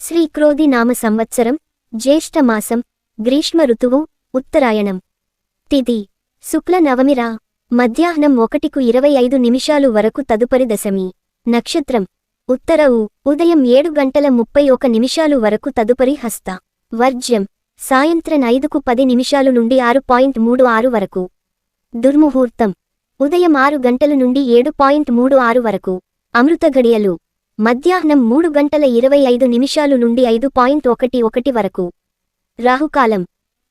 శ్రీక్రోధి నామ సంవత్సరం జ్యేష్ఠమాసం గ్రీష్మ ఋతువు ఉత్తరాయణం తిథి శుక్ల నవమిరా మధ్యాహ్నం 1:25 వరకు తదుపరి దశమి నక్షత్రం ఉత్తర ఉదయం 7:31 వరకు తదుపరి హస్త వర్జ్యం సాయంత్రం 5:10 నుండి 6:36 వరకు దుర్ముహూర్తం ఉదయం 6 గంటల నుండి 7:36 వరకు అమృత గడియలు మధ్యాహ్నం 3:25 నుండి 5:11 వరకు రాహుకాలం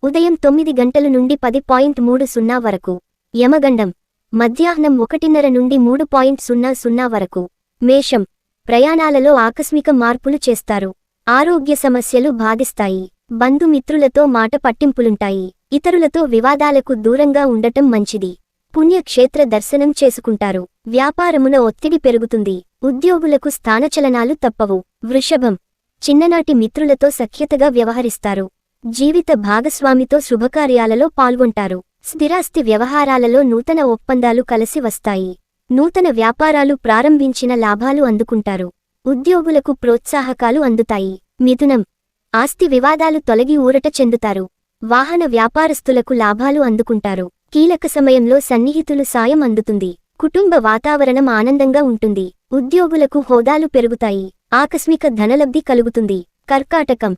ఉదయం 9 గంటల నుండి 10:30 వరకు యమగండం మధ్యాహ్నం 1:30 నుండి 3:00 వరకు మేషం ప్రయాణాలలో ఆకస్మిక మార్పులు చేస్తారు. ఆరోగ్య సమస్యలు బాధిస్తాయి. బంధుమిత్రులతో మాట పట్టింపులుంటాయి. ఇతరులతో వివాదాలకు దూరంగా ఉండటం మంచిది. పుణ్యక్షేత్ర దర్శనం చేసుకుంటారు. వ్యాపారమున ఒత్తిడి పెరుగుతుంది. ఉద్యోగులకు స్థానచలనాలు తప్పవు. వృషభం చిన్ననాటి మిత్రులతో సఖ్యతగా వ్యవహరిస్తారు. జీవిత భాగస్వామితో శుభకార్యాలలో పాల్గొంటారు. స్థిరాస్తి వ్యవహారాలలో నూతన ఒప్పందాలు కలిసి వస్తాయి. నూతన వ్యాపారాలు ప్రారంభించిన లాభాలు అందుకుంటారు. ఉద్యోగులకు ప్రోత్సాహకాలు అందుతాయి. మిథునం ఆస్తి వివాదాలు తొలగి ఊరట చెందుతారు. వాహన వ్యాపారస్తులకు లాభాలు అందుకుంటారు. కీలక సమయంలో సన్నిహితులు సాయం అందుతుంది. కుటుంబ వాతావరణం ఆనందంగా ఉంటుంది. ఉద్యోగులకు హోదాలు పెరుగుతాయి. ఆకస్మిక ధనలబ్ధి కలుగుతుంది. కర్కాటకం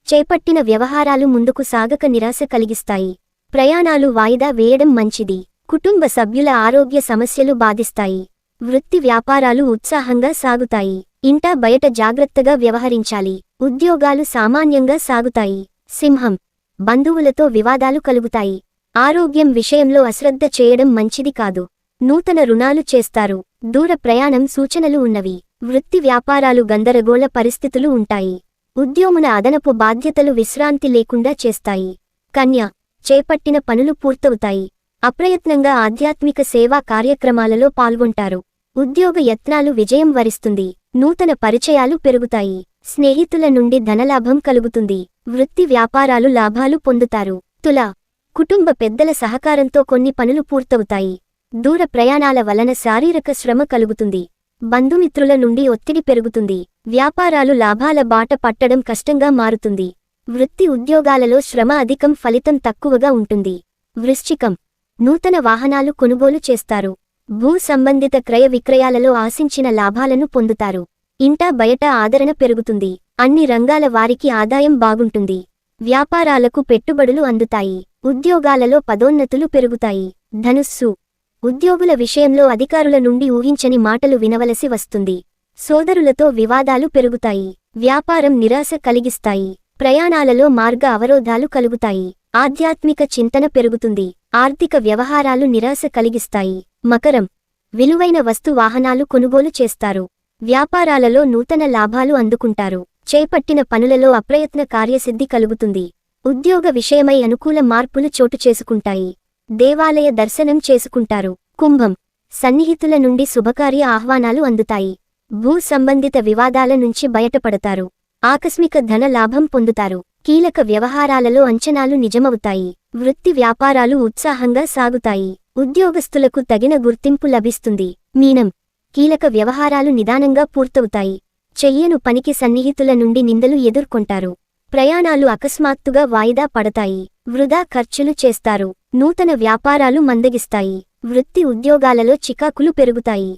చేపట్టిన వ్యవహారాలు ముందుకు సాగక నిరాశ కలిగిస్తాయి. ప్రయాణాలు వాయిదా వేయడం మంచిది. కుటుంబ సభ్యుల ఆరోగ్య సమస్యలు బాధిస్తాయి. వృత్తి వ్యాపారాలు ఉత్సాహంగా సాగుతాయి. ఇంటా బయట జాగ్రత్తగా వ్యవహరించాలి. ఉద్యోగాలు సామాన్యంగా సాగుతాయి. సింహం బంధువులతో వివాదాలు కలుగుతాయి. ఆరోగ్యం విషయంలో అశ్రద్ధ చేయడం మంచిది కాదు. నూతన రుణాలు చేస్తారు. దూర ప్రయాణం సూచనలు ఉన్నవి. వృత్తి వ్యాపారాలు గందరగోళ పరిస్థితులు ఉంటాయి. ఉద్యోగుల అదనపు బాధ్యతలు విశ్రాంతి లేకుండా చేస్తాయి. కన్య చేపట్టిన పనులు పూర్తవుతాయి. అప్రయత్నంగా ఆధ్యాత్మిక సేవా కార్యక్రమాలలో పాల్గొంటారు. ఉద్యోగ యత్నాలు విజయం వరిస్తుంది. నూతన పరిచయాలు పెరుగుతాయి. స్నేహితుల నుండి ధనలాభం కలుగుతుంది. వృత్తి వ్యాపారాలు లాభాలు పొందుతారు. తుల కుటుంబ పెద్దల సహకారంతో కొన్ని పనులు పూర్తవుతాయి. దూర ప్రయాణాల వలన శారీరక శ్రమ కలుగుతుంది. బంధుమిత్రుల నుండి ఒత్తిడి పెరుగుతుంది. వ్యాపారాలు లాభాల బాట పట్టడం కష్టంగా మారుతుంది. వృత్తి ఉద్యోగాలలో శ్రమ అధికం, ఫలితం తక్కువగా ఉంటుంది. వృశ్చికం నూతన వాహనాలు కొనుగోలు చేస్తారు. భూ సంబంధిత క్రయ విక్రయాలలో ఆశించిన లాభాలను పొందుతారు. ఇంటా బయట ఆదరణ పెరుగుతుంది. అన్ని రంగాల వారికి ఆదాయం బాగుంటుంది. వ్యాపారాలకు పెట్టుబడులు అందుతాయి. ఉద్యోగాలలో పదోన్నతులు పెరుగుతాయి. ధనుస్సు ఉద్యోగుల విషయంలో అధికారుల నుండి ఊహించని మాటలు వినవలసి వస్తుంది. సోదరులతో వివాదాలు పెరుగుతాయి. వ్యాపారం నిరాశ కలిగిస్తాయి. ప్రయాణాలలో మార్గ అవరోధాలు కలుగుతాయి. ఆధ్యాత్మిక చింతన పెరుగుతుంది. ఆర్థిక వ్యవహారాలు నిరాశ కలిగిస్తాయి. మకరం విలువైన వస్తు వాహనాలు కొనుగోలు చేస్తారు. వ్యాపారాలలో నూతన లాభాలు అందుకుంటారు. చేపట్టిన పనులలో అప్రయత్న కార్యసిద్ధి కలుగుతుంది. ఉద్యోగ విషయమై అనుకూల మార్పులు చోటు చేసుకుంటాయి. దేవాలయ దర్శనం చేసుకుంటారు. కుంభం సన్నిహితుల నుండి శుభకార్య ఆహ్వానాలు అందుతాయి. భూ సంబంధిత వివాదాల నుంచి బయటపడతారు. ఆకస్మిక ధన లాభం పొందుతారు. కీలక వ్యవహారాలలో అంచనాలు నిజమవుతాయి. వృత్తి వ్యాపారాలు ఉత్సాహంగా సాగుతాయి. ఉద్యోగస్తులకు తగిన గుర్తింపు లభిస్తుంది. మీనం కీలక వ్యవహారాలు నిదానంగా పూర్తవుతాయి. చెయ్యను పనికి సన్నిహితుల నుండి నిందలు ఎదుర్కొంటారు. ప్రయాణాలు అకస్మాత్తుగా వాయిదా పడతాయి. వృధా ఖర్చులు చేస్తారు. నూతన వ్యాపారాలు మందగిస్తాయి. వృత్తి ఉద్యోగాలలో చికాకులు పెరుగుతాయి.